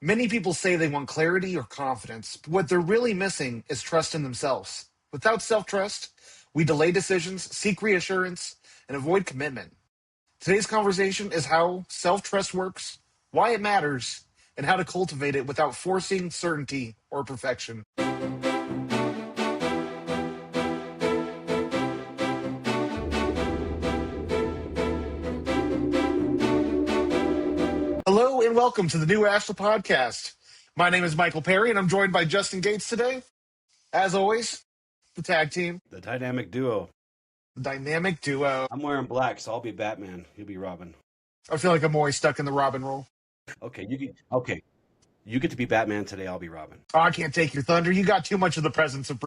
Many people say they want clarity or confidence, but what they're really missing is trust in themselves. Without self trust, we delay decisions, seek reassurance, and avoid commitment. Today's conversation is how self trust works, why it matters, and how to cultivate it without forcing certainty or perfection. Hello and welcome to the new Ashla Podcast. My name is Michael Perry and I'm joined by Justin Gates today. As always, the tag team, The dynamic duo. the dynamic duo. I'm wearing black, so I'll be Batman. You'll be Robin. I feel like I'm always stuck in the Robin role. Okay, you get to be Batman today. I'll be Robin. Oh, I can't take your thunder. You got too much of the presence of.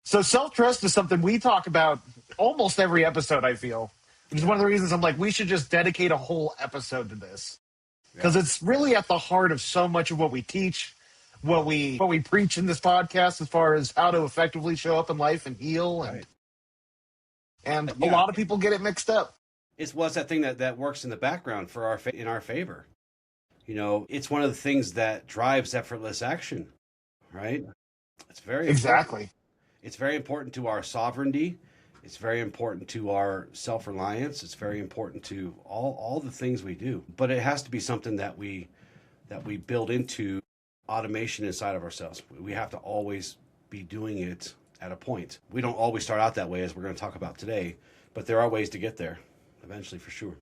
So self-trust is something we talk about almost every episode, I feel. It's one of the reasons I'm like, we should just dedicate a whole episode to this. Because it's really at the heart of so much of what we teach, what we preach in this podcast as far as how to effectively show up in life and heal. And a lot of people get it mixed up. It's what's that thing that works in the background for in our favor. You know, it's one of the things that drives effortless action, right? It's very Exactly. important. It's very important to our sovereignty. It's very important to our self-reliance. It's very important to all the things we do. But it has to be something that we build into automation inside of ourselves. We have to always be doing it at a point. We don't always start out that way, as we're going to talk about today, but there are ways to get there eventually, for sure.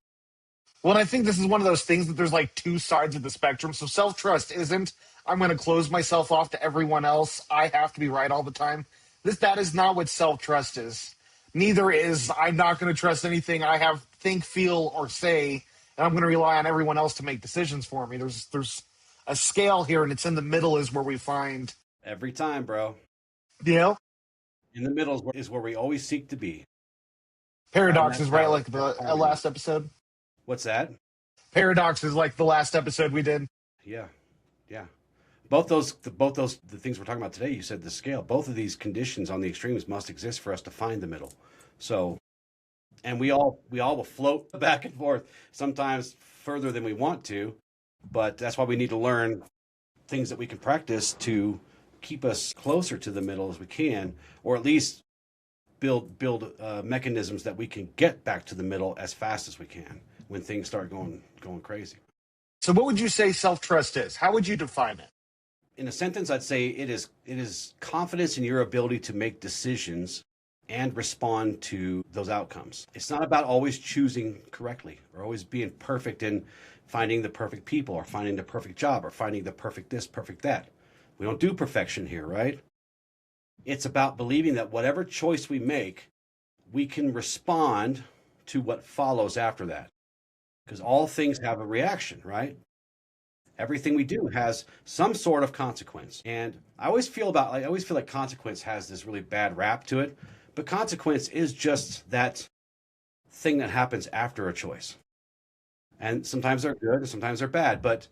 Well, I think this is one of those things that there's like two sides of the spectrum. So self-trust isn't, I'm going to close myself off to everyone else. I have to be right all the time. That is not what self-trust is. Neither is I'm not going to trust anything I have, think, feel, or say, and I'm going to rely on everyone else to make decisions for me. There's a scale here, and it's in the middle is where we find. Every time, bro. You know? In the middle is where we always seek to be. Paradox is right, like the last episode. What's that? Paradox is like the last episode we did. Yeah. Both those the things we're talking about today, you said the scale. Both of these conditions on the extremes must exist for us to find the middle. So, and we all will float back and forth, sometimes further than we want to, but that's why we need to learn things that we can practice to keep us closer to the middle as we can, or at least build mechanisms that we can get back to the middle as fast as we can when things start going crazy. So what would you say self-trust is? How would you define it? In a sentence, I'd say it is confidence in your ability to make decisions and respond to those outcomes. It's not about always choosing correctly or always being perfect in finding the perfect people or finding the perfect job or finding the perfect this, perfect that. We don't do perfection here, right? It's about believing that whatever choice we make, we can respond to what follows after that. Because all things have a reaction, right? Everything we do has some sort of consequence. And I always feel like consequence has this really bad rap to it. But consequence is just that thing that happens after a choice. And sometimes they're good and sometimes they're bad. But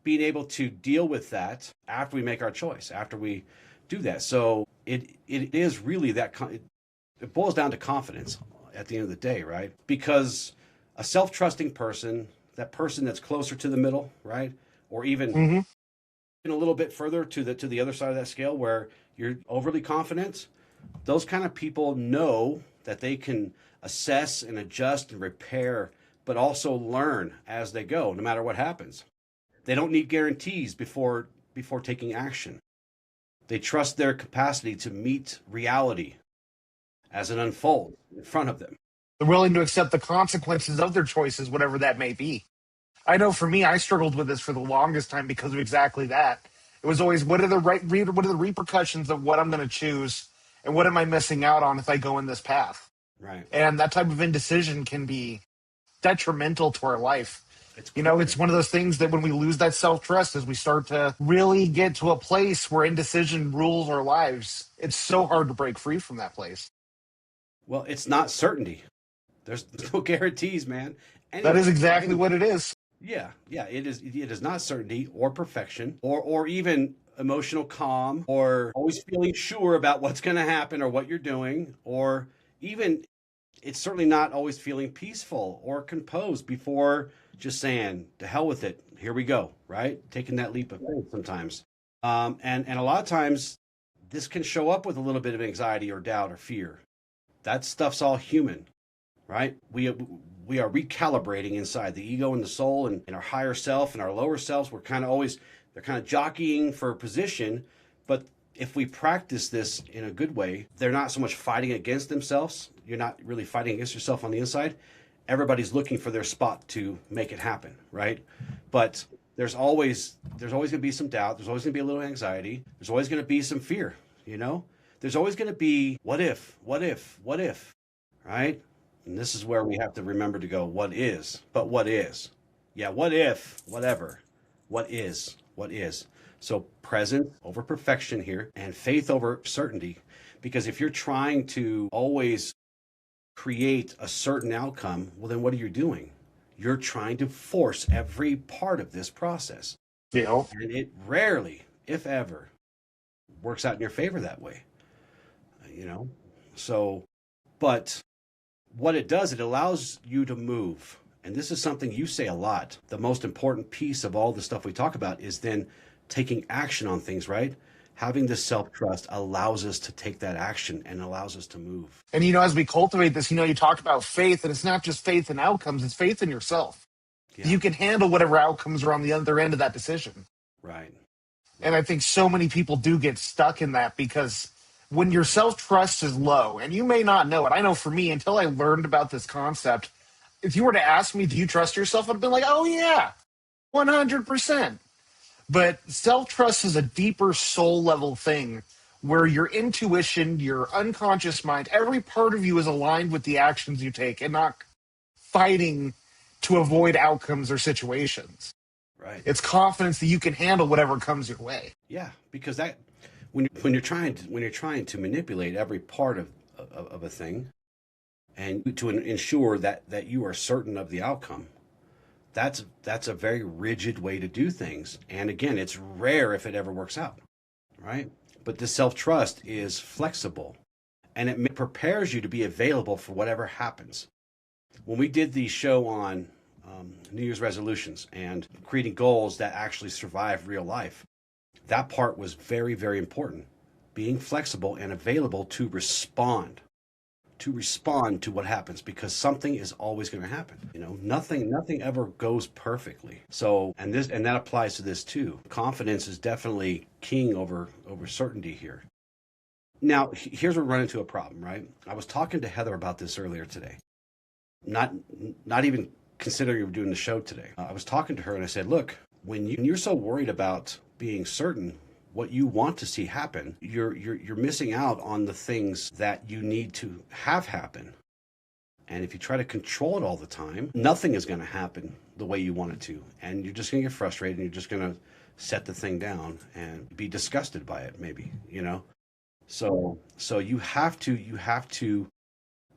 being able to deal with that after we make our choice, after we do that. So it is really it boils down to confidence at the end of the day, right? Because a self-trusting person, that person that's closer to the middle, right? Or even a little bit further to the other side of that scale where you're overly confident, those kind of people know that they can assess and adjust and repair, but also learn as they go, no matter what happens. They don't need guarantees before taking action. They trust their capacity to meet reality as it unfolds in front of them. They're willing to accept the consequences of their choices, whatever that may be. I know for me, I struggled with this for the longest time because of exactly that. It was always, what are the repercussions of what I'm going to choose, and what am I missing out on if I go in this path? Right. And that type of indecision can be detrimental to our life. It's one of those things that when we lose that self-trust, as we start to really get to a place where indecision rules our lives, it's so hard to break free from that place. Well, it's not certainty. There's no guarantees, man. That is exactly what it is. Yeah, it is not certainty or perfection or even emotional calm or always feeling sure about what's going to happen or what you're doing, or even it's certainly not always feeling peaceful or composed before just saying, to hell with it. Here we go, right? Taking that leap of faith sometimes. And a lot of times this can show up with a little bit of anxiety or doubt or fear. That stuff's all human, right? We are recalibrating inside the ego and the soul and our higher self and our lower selves. We're kind of always, they're kind of jockeying for position. But if we practice this in a good way, they're not so much fighting against themselves. You're not really fighting against yourself on the inside. Everybody's looking for their spot to make it happen, right? But there's always going to be some doubt. There's always going to be a little anxiety. There's always going to be some fear, you know? There's always going to be what if, right? And this is where we have to remember to go, what is? But what is? Yeah, what if, whatever. What is? So present over perfection here and faith over certainty. Because if you're trying to always create a certain outcome, well, then what are you doing? You're trying to force every part of this process. Yeah. And it rarely, if ever, works out in your favor that way. So, but what it does, it allows you to move. And this is something you say a lot. The most important piece of all the stuff we talk about is then taking action on things, right? Having this self-trust allows us to take that action and allows us to move. And, as we cultivate this, you talk about faith, and it's not just faith in outcomes, it's faith in yourself. Yeah. You can handle whatever outcomes are on the other end of that decision. Right. And I think so many people do get stuck in that because when your self-trust is low, and you may not know it, I know for me, until I learned about this concept, if you were to ask me, do you trust yourself? I'd have been like, oh yeah, 100%. But self-trust is a deeper soul level thing where your intuition, your unconscious mind, every part of you is aligned with the actions you take and not fighting to avoid outcomes or situations. Right. It's confidence that you can handle whatever comes your way. Yeah, because that when you're trying to manipulate every part of a thing and to ensure that you are certain of the outcome, that's a very rigid way to do things. And again, it's rare if it ever works out, right? But the self-trust is flexible and it prepares you to be available for whatever happens. When we did the show on New Year's resolutions and creating goals that actually survive real life, that part was very, very important. Being flexible and available to respond to what happens, because something is always going to happen. Nothing ever goes perfectly. So, and that applies to this too. Confidence is definitely king over certainty here. Now, here's where we run into a problem, right? I was talking to Heather about this earlier today. Not even considering we were doing the show today. I was talking to her and I said, look, when you're so worried about being certain what you want to see happen, you're missing out on the things that you need to have happen. And if you try to control it all the time, nothing is going to happen the way you want it to. And you're just going to get frustrated and you're just going to set the thing down and be disgusted by it, maybe, So you have to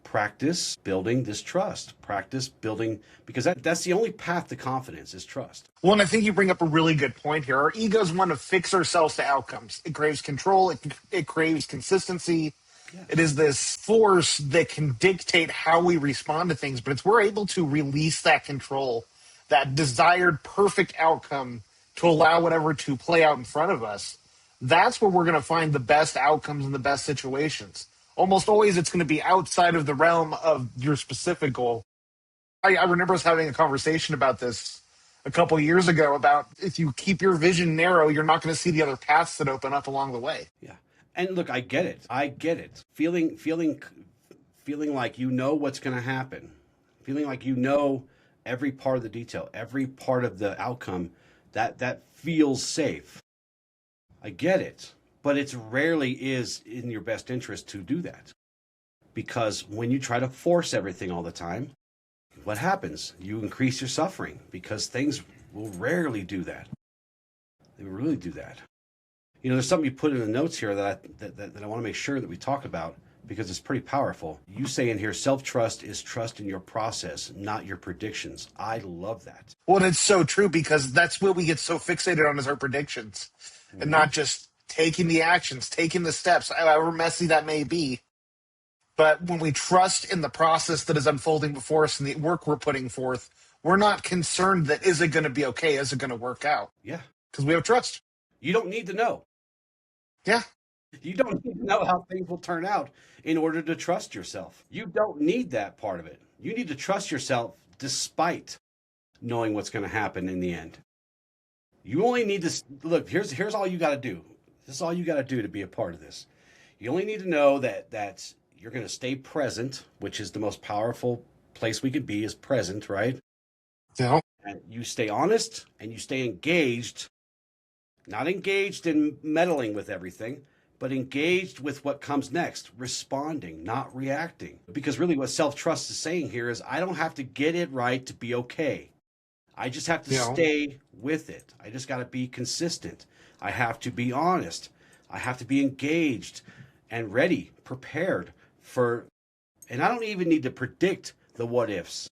practice building this trust, practice building, because that's the only path to confidence is trust. Well, and I think you bring up a really good point here. Our egos want to fix ourselves to outcomes. It craves control. It craves consistency. Yeah. It is this force that can dictate how we respond to things, but it's we're able to release that control, that desired perfect outcome to allow whatever to play out in front of us. That's where we're going to find the best outcomes and the best situations. Almost always it's going to be outside of the realm of your specific goal. I remember us having a conversation about this a couple of years ago about if you keep your vision narrow, you're not going to see the other paths that open up along the way. Yeah. And look, I get it. Feeling like you know what's going to happen. Feeling like you know every part of the detail, every part of the outcome, that feels safe. I get it. But it rarely is in your best interest to do that. Because when you try to force everything all the time, what happens? You increase your suffering, because things will rarely do that. They will really do that. There's something you put in the notes here that I want to make sure that we talk about, because it's pretty powerful. You say in here, self-trust is trust in your process, not your predictions. I love that. Well, and it's so true, because that's what we get so fixated on is our predictions, and not just taking the actions, taking the steps, however messy that may be. But when we trust in the process that is unfolding before us and the work we're putting forth, We're not concerned that is it going to be okay? Is it going to work out? Yeah. Because we have trust. You don't need to know. Yeah. You don't need to know how things will turn out in order to trust yourself. You don't need that part of it. You need to trust yourself despite knowing what's going to happen in the end. You only need to look, here's all you got to do. This is all you got to do to be a part of this. You only need to know that you're going to stay present, which is the most powerful place we can be, is present, right? Yeah. And you stay honest and you stay engaged, not engaged in meddling with everything, but engaged with what comes next, responding, not reacting. Because really what self-trust is saying here is I don't have to get it right to be okay. I just have to stay with it. I just got to be consistent. I have to be honest. I have to be engaged and ready, prepared for, and I don't even need to predict the what ifs.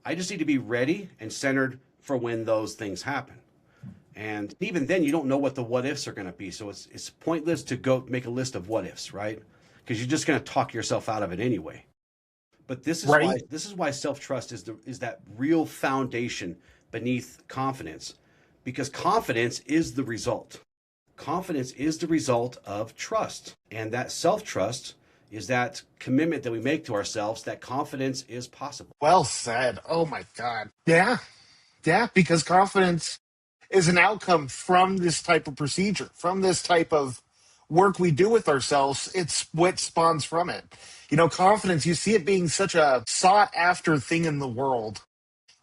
I just need to be ready and centered for when those things happen. And even then, you don't know what the what ifs are going to be. So it's pointless to go make a list of what ifs, right? Because you're just going to talk yourself out of it anyway. But this is why self-trust is that real foundation beneath confidence, because confidence is the result. Confidence is the result of trust, and that self-trust is that commitment that we make to ourselves that confidence is possible. Well said. Oh my God. Yeah. Yeah. Because confidence is an outcome from this type of procedure, from this type of work we do with ourselves. It's what spawns from it. Confidence, you see it being such a sought after thing in the world.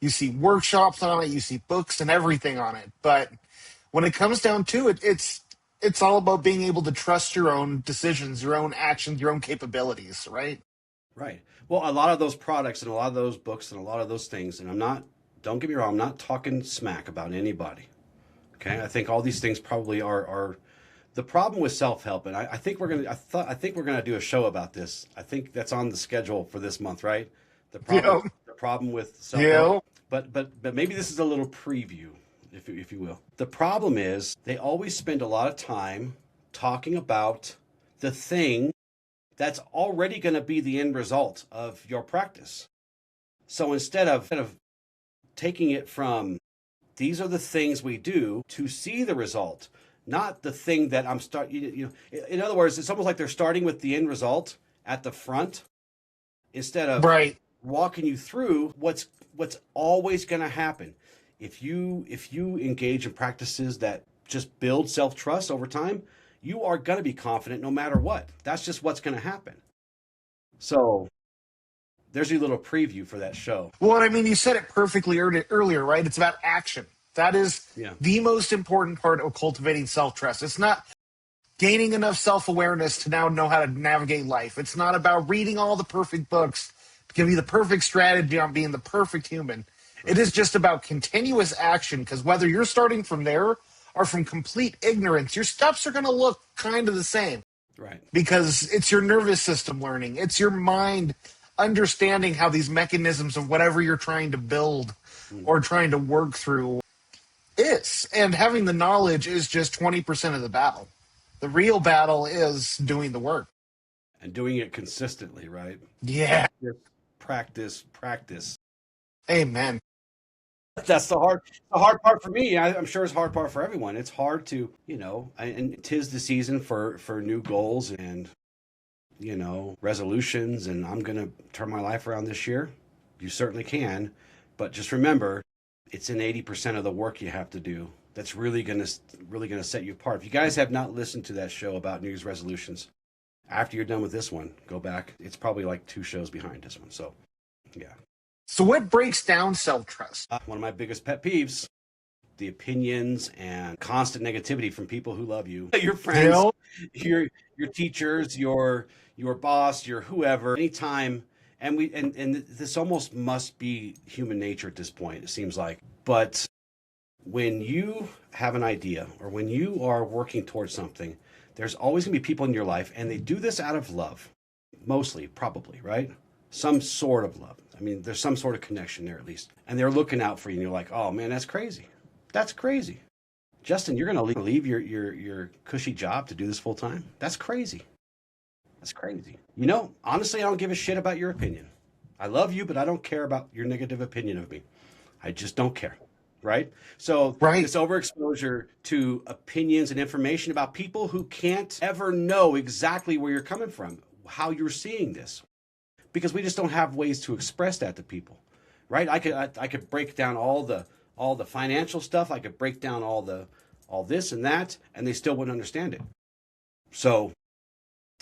You see workshops on it, you see books and everything on it. But when it comes down to it, it's all about being able to trust your own decisions, your own actions, your own capabilities, right? Right. Well, a lot of those products and a lot of those books and a lot of those things, and don't get me wrong, I'm not talking smack about anybody. Okay? I think all these things probably are the problem with self-help, and I think we're gonna do a show about this. I think that's on the schedule for this month, right? The problem with self-help. But maybe this is a little preview, if you will. The problem is they always spend a lot of time talking about the thing that's already going to be the end result of your practice. So instead of taking it from these are the things we do to see the result, not the thing that I'm in other words, it's almost like they're starting with the end result at the front instead of walking you through what's always going to happen. If you engage in practices that just build self-trust over time, you are going to be confident no matter what. That's just what's going to happen. So there's your little preview for that show. Well, I mean, you said it perfectly earlier, right? It's about action. That is the most important part of cultivating self-trust. It's not gaining enough self-awareness to now know how to navigate life. It's not about reading all the perfect books to give you the perfect strategy on being the perfect human. It is just about continuous action, because whether you're starting from there or from complete ignorance, your steps are going to look kind of the same. Right. Because it's your nervous system learning. It's your mind understanding how these mechanisms of whatever you're trying to build or trying to work through is. And having the knowledge is just 20% of the battle. The real battle is doing the work. And doing it consistently, right? Yeah. Practice. Amen. That's the hard part for me. I'm sure it's a hard part for everyone. It's hard to, and 'tis the season for new goals and, resolutions. And I'm going to turn my life around this year. You certainly can. But just remember, it's in 80% of the work you have to do that's really going to set you apart. If you guys have not listened to that show about New Year's resolutions, after you're done with this one, go back. It's probably like 2 shows behind this one. So, yeah. So what breaks down self-trust? One of my biggest pet peeves, the opinions and constant negativity from people who love you. Your friends, your teachers, your boss, your whoever, anytime. And this almost must be human nature at this point, it seems like. But when you have an idea or when you are working towards something, there's always going to be people in your life, and they do this out of love. Mostly, probably, right? Some sort of love. I mean, there's some sort of connection there at least. And they're looking out for you, and you're like, oh man, that's crazy. That's crazy. Justin, you're going to leave your cushy job to do this full time? That's crazy. That's crazy. Honestly, I don't give a shit about your opinion. I love you, but I don't care about your negative opinion of me. I just don't care. Right? So Right. this overexposure to opinions and information about people who can't ever know exactly where you're coming from, how you're seeing this, because we just don't have ways to express that to people, right? I could break down all the financial stuff. I could break down all this and that, and they still wouldn't understand it. So,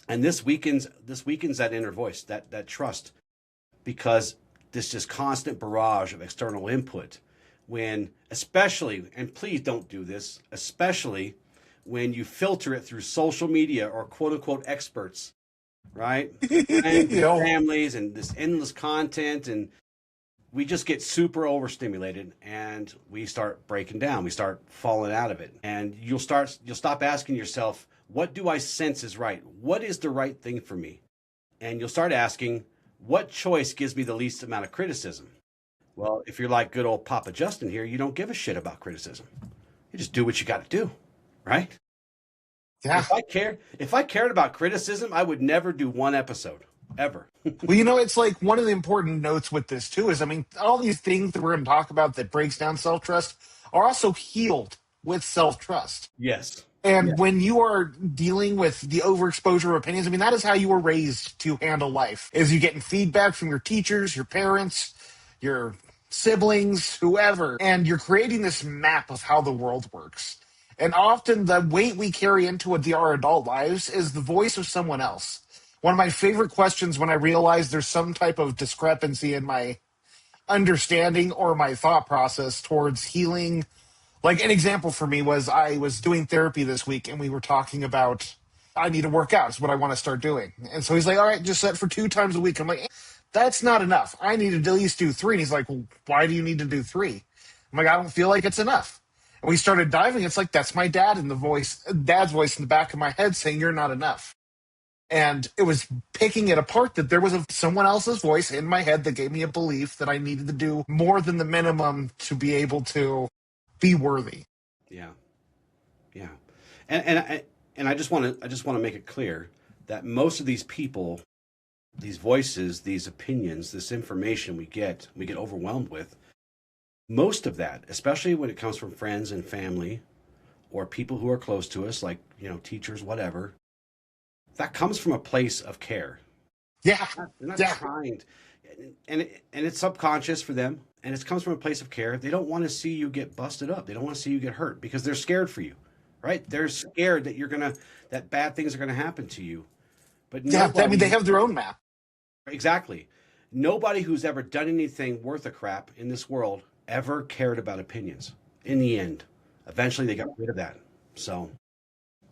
and this weakens that inner voice, that trust, because this just constant barrage of external input, when especially, and please don't do this, especially when you filter it through social media or quote unquote experts, right? Friends You and know, families and this endless content, and we just get super overstimulated and we start breaking down. We start falling out of it. And you'll stop asking yourself, what do I sense is right? What is the right thing for me? And you'll start asking, what choice gives me the least amount of criticism? Well, if you're like good old Papa Justin here, you don't give a shit about criticism. You just do what you got to do, right? yeah. If I cared about criticism, I would never do one episode ever. Well, it's like one of the important notes with this too is, I mean, all these things that we're going to talk about that breaks down self trust are also healed with self trust. Yes. And when you are dealing with the overexposure of opinions, I mean, that is how you were raised to handle life. Is you getting feedback from your teachers, your parents, your siblings, whoever, and you're creating this map of how the world works. And often the weight we carry into our adult lives is the voice of someone else. One of my favorite questions when I realize there's some type of discrepancy in my understanding or my thought process towards healing. Like an example for me was I was doing therapy this week and we were talking about I need to work out is what I want to start doing. And so he's like, all right, just set for 2 times a week. I'm like, that's not enough. I need to at least do 3. And he's like, well, why do you need to do 3? I'm like, I don't feel like it's enough. And we started diving. It's like, that's my dad's voice in the back of my head saying you're not enough. And it was picking it apart that there was someone else's voice in my head that gave me a belief that I needed to do more than the minimum to be able to be worthy. Yeah. Yeah. And I just want to make it clear that most of these people, these voices, these opinions, this information we get overwhelmed with, most of that, especially when it comes from friends and family or people who are close to us, like, teachers, whatever, that comes from a place of care. Yeah. They're not Yeah. trying to, and it's subconscious for them, and it comes from a place of care. They don't want to see you get busted up. They don't want to see you get hurt because they're scared for you, right? They're scared that that bad things are gonna happen to you. But Yeah. I mean, they nobody, have their own map. exactly, nobody who's ever done anything worth a crap in this world ever cared about opinions. In the end, eventually they got rid of that. So,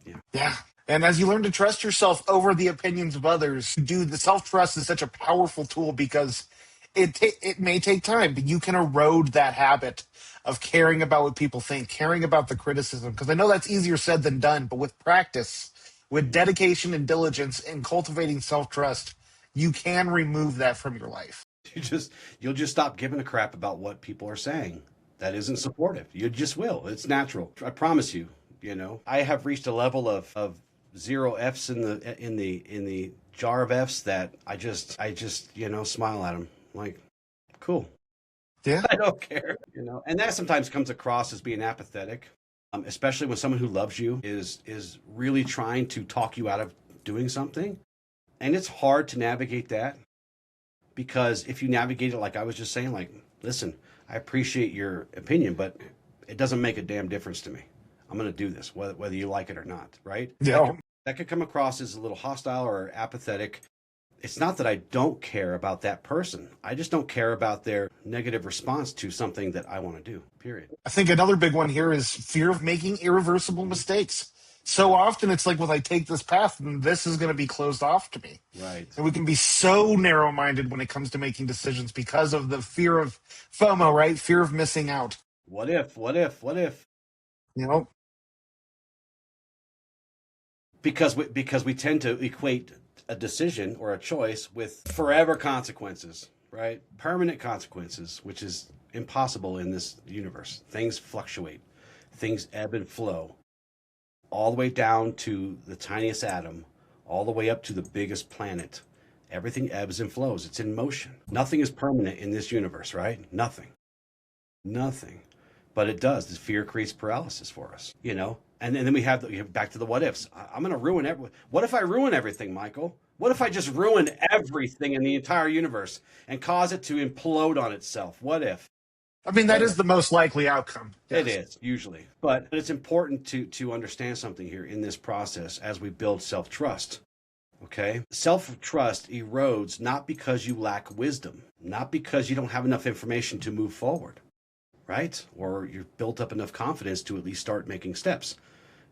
yeah. Yeah. And as you learn to trust yourself over the opinions of others, dude, the self trust is such a powerful tool because it may take time, but you can erode that habit of caring about what people think, caring about the criticism. Because I know that's easier said than done, but with practice, with dedication and diligence in cultivating self trust, you can remove that from your life. You'll just stop giving a crap about what people are saying that isn't supportive. You just will. It's natural. I promise you. I have reached a level of 0 F's in the jar of F's that I just smile at them like, cool. Yeah. I don't care. And that sometimes comes across as being apathetic, especially when someone who loves you is really trying to talk you out of doing something, and it's hard to navigate that. Because if you navigate it like I was just saying, like, listen, I appreciate your opinion, but it doesn't make a damn difference to me. I'm going to do this, whether you like it or not, right? Yeah. That could come across as a little hostile or apathetic. It's not that I don't care about that person. I just don't care about their negative response to something that I want to do, period. I think another big one here is fear of making irreversible mistakes. So often it's like, well, I take this path and this is going to be closed off to me. Right. And we can be so narrow minded when it comes to making decisions because of the fear of FOMO, right? Fear of missing out. What if? You know? Because we tend to equate a decision or a choice with forever consequences, right? Permanent consequences, which is impossible in this universe. Things fluctuate, things ebb and flow, all the way down to the tiniest atom, all the way up to the biggest planet. Everything ebbs and flows. It's in motion. Nothing is permanent in this universe, right? Nothing. Nothing. But it does. The fear creates paralysis for us, And then we have back to the what ifs. I'm going to ruin everything. What if I ruin everything, Michael? What if I just ruin everything in the entire universe and cause it to implode on itself? What if? I mean, that is the most likely outcome. It Yes. is, usually. But it's important to understand something here in this process as we build self-trust. Okay? Self-trust erodes not because you lack wisdom, not because you don't have enough information to move forward, right? Or you've built up enough confidence to at least start making steps.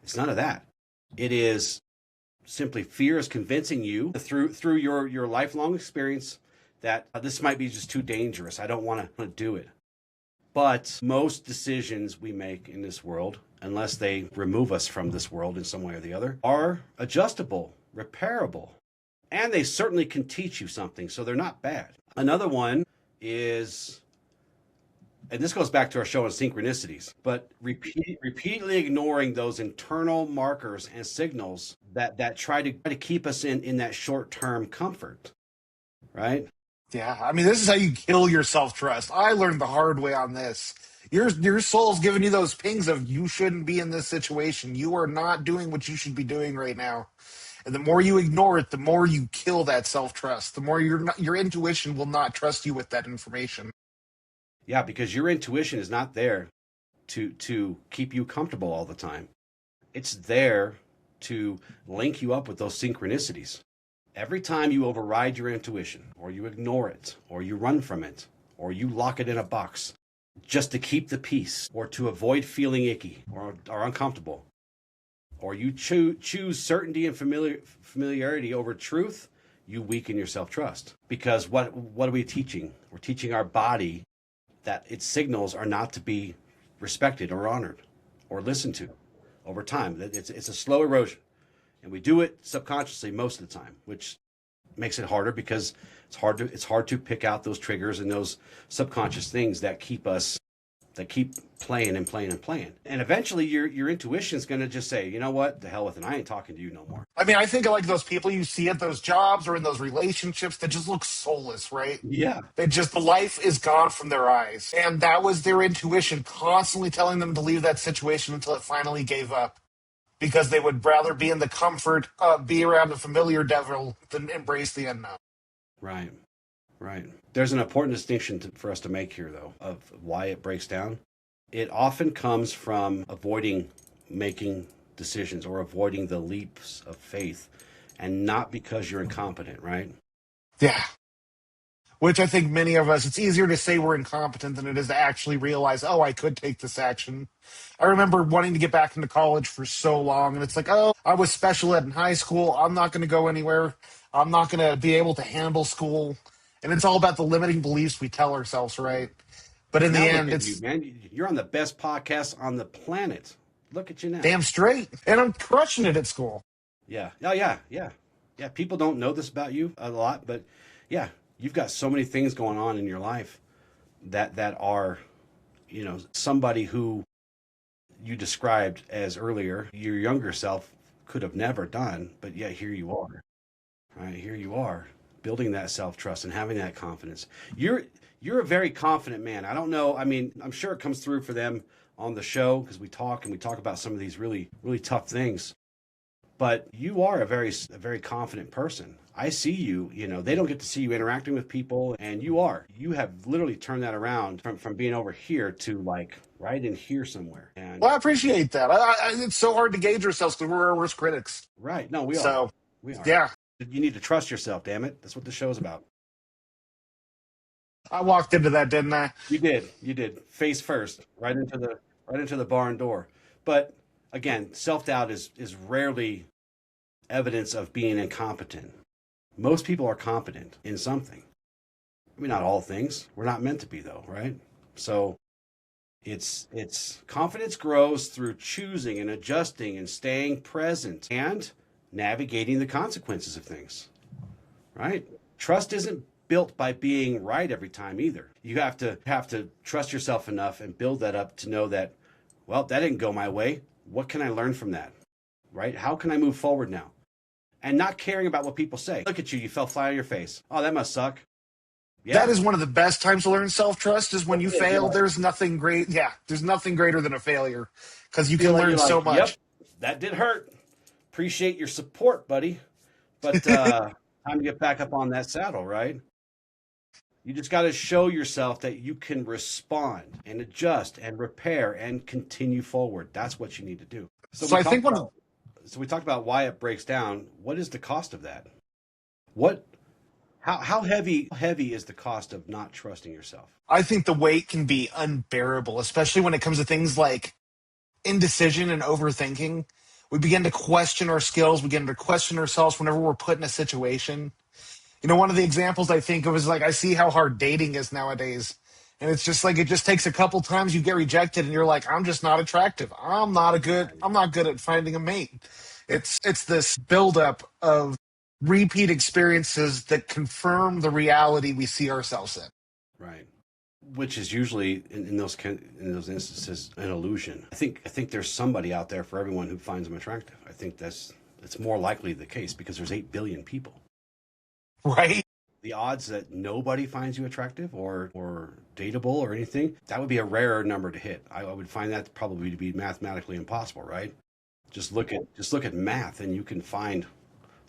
It's none of that. It is simply fear is convincing you through your lifelong experience that this might be just too dangerous. I don't want to do it. But most decisions we make in this world, unless they remove us from this world in some way or the other, are adjustable, repairable, and they certainly can teach you something, so they're not bad. Another one is, and this goes back to our show on synchronicities, but repeatedly ignoring those internal markers and signals that try to keep us in that short-term comfort, right? Yeah, I mean, this is how you kill your self-trust. I learned the hard way on this. Your soul's giving you those pings of you shouldn't be in this situation. You are not doing what you should be doing right now. And the more you ignore it, the more you kill that self-trust. The more your intuition will not trust you with that information. Yeah, because your intuition is not there to keep you comfortable all the time. It's there to link you up with those synchronicities. Every time you override your intuition, or you ignore it, or you run from it, or you lock it in a box just to keep the peace, or to avoid feeling icky or uncomfortable, or you choose certainty and familiarity over truth, you weaken your self-trust. Because what are we teaching? We're teaching our body that its signals are not to be respected or honored or listened to over time. It's a slow erosion. And we do it subconsciously most of the time, which makes it harder because it's hard to pick out those triggers and those subconscious things that keep playing and playing and playing. And eventually your intuition is going to just say, you know what, the hell with it. I ain't talking to you no more. I mean, I think of like those people you see at those jobs or in those relationships that just look soulless, right? Yeah. They just, the life is gone from their eyes. And that was their intuition constantly telling them to leave that situation until it finally gave up. Because they would rather be in the comfort of be around the familiar devil than embrace the unknown. Right. There's an important distinction for us to make here, though, of why it breaks down. It often comes from avoiding making decisions or avoiding the leaps of faith, and not because you're incompetent, right? Yeah. Which I think many of us, it's easier to say we're incompetent than it is to actually realize, oh, I could take this action. I remember wanting to get back into college for so long, and it's like, oh, I was special ed in high school. I'm not going to go anywhere. I'm not going to be able to handle school. And it's all about the limiting beliefs we tell ourselves, right? But in the Now look end, at it's you, man. You're on the best podcast on the planet. Look at you now. damn straight. And I'm crushing it at school. Yeah. Oh, yeah. People don't know this about you a lot, but yeah, you've got so many things going on in your life that are, somebody who you described as earlier, your younger self could have never done, but yet here you are. Right? Here you are, building that self-trust and having that confidence. You're a very confident man. I don't know. I mean, I'm sure it comes through for them on the show because we talk about some of these really, really tough things. But you are a very confident person. I see you, they don't get to see you interacting with people, and you have literally turned that around from being over here to like right in here somewhere. And Well, I appreciate that. It's so hard to gauge ourselves because we're our worst critics. right. No, we are. So, We are. yeah, You need to trust yourself, damn it. That's what the show's about. I walked into that, didn't I? You did. Face first, right into the barn door. But again, self-doubt is rarely evidence of being incompetent. Most people are competent in something. I mean, not all things. We're not meant to be, though, right? So it's confidence grows through choosing and adjusting and staying present and navigating the consequences of things, right? Trust isn't built by being right every time either. You have to trust yourself enough and build that up to know that, well, that didn't go my way. What can I learn from that, right? How can I move forward now? And not caring about what people say. Look at you, you fell flat on your face. Oh, that must suck. That Yeah. is one of the best times to learn self-trust is when you It is. You're fail. like, There's nothing great. Yeah, there's nothing greater than a failure because you feel can like learn you're so like, yep, much. that did hurt. Appreciate your support, buddy. But time to get back up on that saddle, right? You just got to show yourself that you can respond and adjust and repair and continue forward. That's what you need to do. So So we I think talked one of about so we talked about why it breaks down. What is the cost of that? What how heavy is the cost of not trusting yourself? I think the weight can be unbearable, especially when it comes to things like indecision and overthinking. We begin to question our skills. We begin to question ourselves whenever we're put in a situation. One of the examples I think of is like I see how hard dating is nowadays. And it's just like it just takes a couple times you get rejected and you're like, I'm just not attractive. Right. I'm not good at finding a mate. It's this buildup of repeat experiences that confirm the reality we see ourselves in. Right. Which is usually in those instances an illusion. I think there's somebody out there for everyone who finds them attractive. I think it's more likely the case because there's 8 billion people. Right? The odds that nobody finds you attractive or dateable or anything, that would be a rarer number to hit. I would find that probably to be mathematically impossible, right? Just look at math and you can find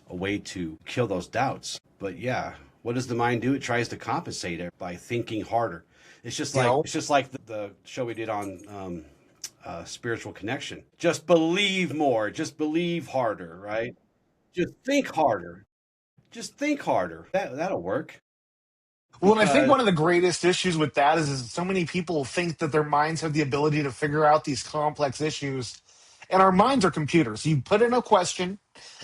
a way to kill those doubts. But yeah, what does the mind do? It tries to compensate it by thinking harder. You know? It's just like the show we did on spiritual connection. Just believe more. Just believe harder, right? Just think harder. Just think harder. That'll work Well, and I think because one of the greatest issues with that is so many people think that their minds have the ability to figure out these complex issues. And our minds are computers. You put in a question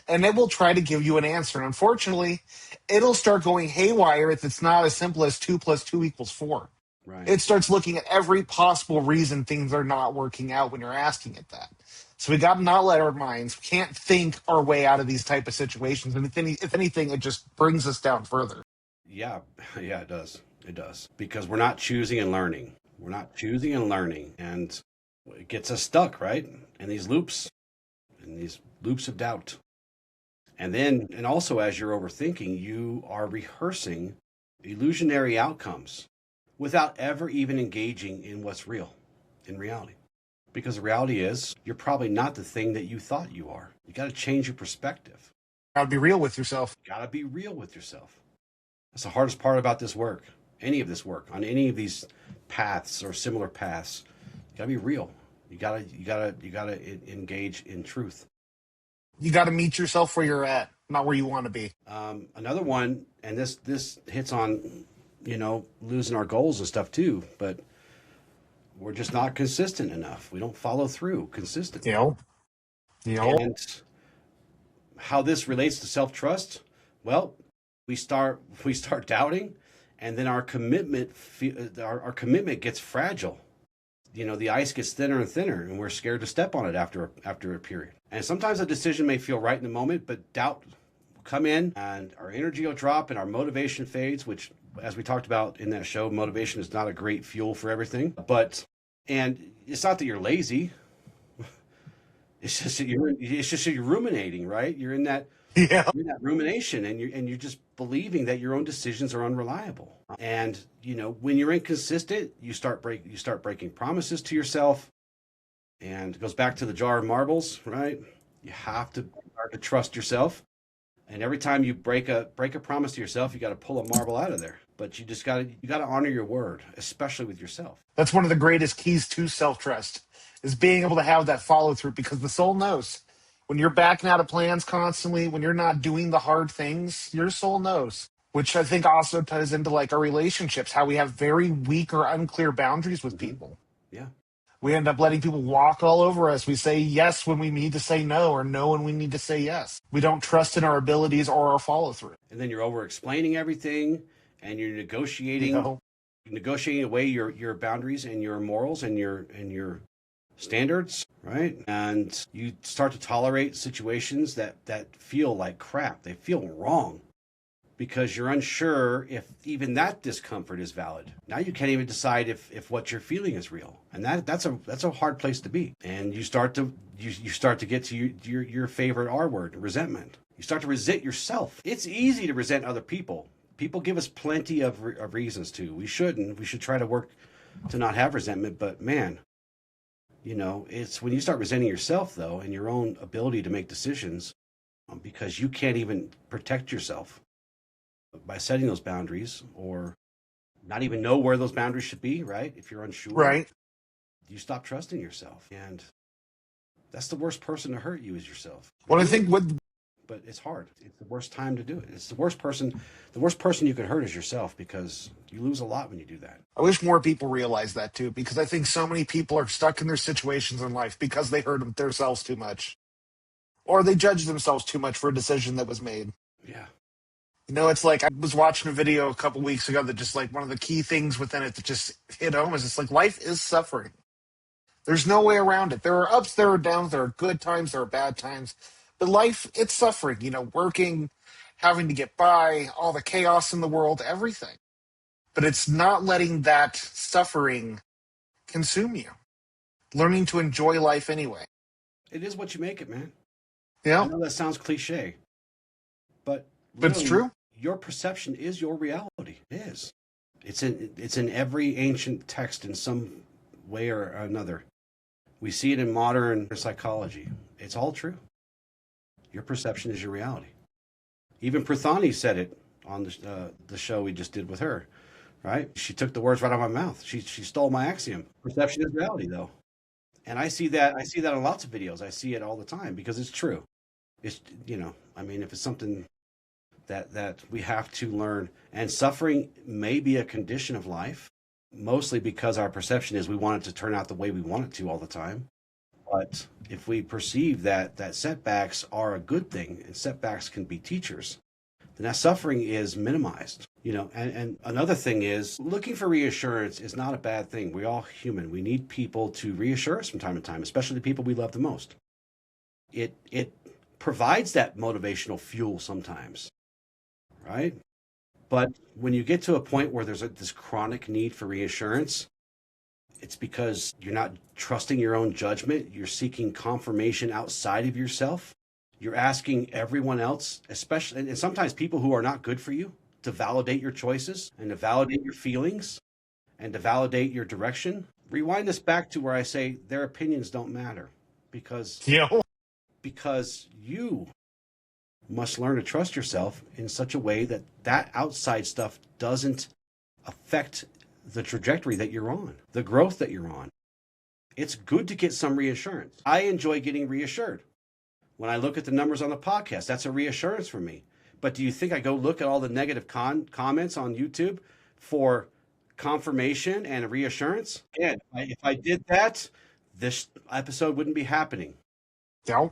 and it will try to give you an answer. And unfortunately, it'll start going haywire if it's not as simple as 2 + 2 = 4. right. It starts looking at every possible reason things are not working out when you're asking it that. So we got to not let our minds, we can't think our way out of these type of situations. And if anything, it just brings us down further. Yeah, yeah, it does. It does because we're not choosing and learning. We're not choosing and learning, and it gets us stuck, right? In these loops of doubt. And also as you're overthinking, you are rehearsing illusionary outcomes without ever even engaging in what's real in reality. Because the reality is, you're probably not the thing that you thought you are. You got to change your perspective. Got to be real with yourself. You got to be real with yourself. That's the hardest part about this work. Any of this work on any of these paths or similar paths, you got to be real. You gotta engage in truth. You got to meet yourself where you're at, not where you want to be. Another one, and this hits on, losing our goals and stuff too. But we're just not consistent enough. We don't follow through consistently. You know, you know, And how this relates to self-trust? Well, we start doubting, and then our commitment gets fragile. The ice gets thinner and thinner, and we're scared to step on it after a period. And sometimes a decision may feel right in the moment, but doubt will come in, and our energy will drop, and our motivation fades. Which, as we talked about in that show, motivation is not a great fuel for everything. And it's not that you're lazy. It's just that you're ruminating, right? yeah. You're in that rumination, and you're just believing that your own decisions are unreliable. And when you're inconsistent, you start breaking promises to yourself. And it goes back to the jar of marbles, right? You have to start to trust yourself. And every time you break a promise to yourself, you got to pull a marble out of there. But you got to honor your word, especially with yourself. That's one of the greatest keys to self-trust is being able to have that follow through because the soul knows when you're backing out of plans constantly, when you're not doing the hard things, your soul knows, which I think also ties into like our relationships, how we have very weak or unclear boundaries with Hmm. people. Yeah. We end up letting people walk all over us. We say yes when we need to say no or no when we need to say yes. We don't trust in our abilities or our follow through. And then you're over explaining everything, and you're You know, negotiating away your boundaries and your morals and your standards, right? And you start to tolerate situations that feel like crap. They feel wrong because you're unsure if even that discomfort is valid. Now you can't even decide if what you're feeling is real, and that's a hard place to be. And you start to get to your favorite R word, resentment. You start to resent yourself. It's easy to resent other people, People give us plenty of reasons to. We shouldn't. We should try to work to not have resentment. But man, it's when you start resenting yourself, though, and your own ability to make decisions, because you can't even protect yourself by setting those boundaries, or not even know where those boundaries should be, right? If you're unsure, Right. you stop trusting yourself. And that's the worst person to hurt you is yourself. Well, I think But it's hard. It's the worst time to do it. It's the worst person you can hurt is yourself, because you lose a lot when you do that. I wish more people realize that too, because I think so many people are stuck in their situations in life because they hurt themselves too much, or they judge themselves too much for a decision that was made. Yeah. It's like I was watching a video a couple weeks ago that just like one of the key things within it that just hit home is it's like life is suffering. There's no way around it. There are ups, there are downs, there are good times, there are bad times. But life, it's suffering, working, having to get by, all the chaos in the world, everything. But it's not letting that suffering consume you. Learning to enjoy life anyway. It is what you make it, man. Yeah. I know that sounds cliche, but It's true. Your perception is your reality. It is. It's in every ancient text in some way or another. We see it in modern psychology. It's all true. Your perception is your reality. Even Prathani said it on the show we just did with her, right? She took the words right out of my mouth. She stole my axiom. Perception is reality, though. And I see that in lots of videos. I see it all the time because it's true. It's, if it's something that we have to learn, and suffering may be a condition of life, mostly because our perception is we want it to turn out the way we want it to all the time. But if we perceive that setbacks are a good thing, and setbacks can be teachers, then that suffering is minimized. And another thing is, looking for reassurance is not a bad thing. We're all human. We need people to reassure us from time to time, especially the people we love the most. It provides that motivational fuel sometimes, right? But when you get to a point where there's this chronic need for reassurance, it's because you're not trusting your own judgment. You're seeking confirmation outside of yourself. You're asking everyone else, especially, and sometimes people who are not good for you, to validate your choices and to validate your feelings and to validate your direction. Rewind this back to where I say their opinions don't matter, because you must learn to trust yourself in such a way that outside stuff doesn't affect the trajectory that you're on, the growth that you're on. It's good to get some reassurance. I enjoy getting reassured. When I look at the numbers on the podcast, that's a reassurance for me. But do you think I go look at all the negative comments on YouTube for confirmation and reassurance? Again, if I did that, this episode wouldn't be happening. Yeah.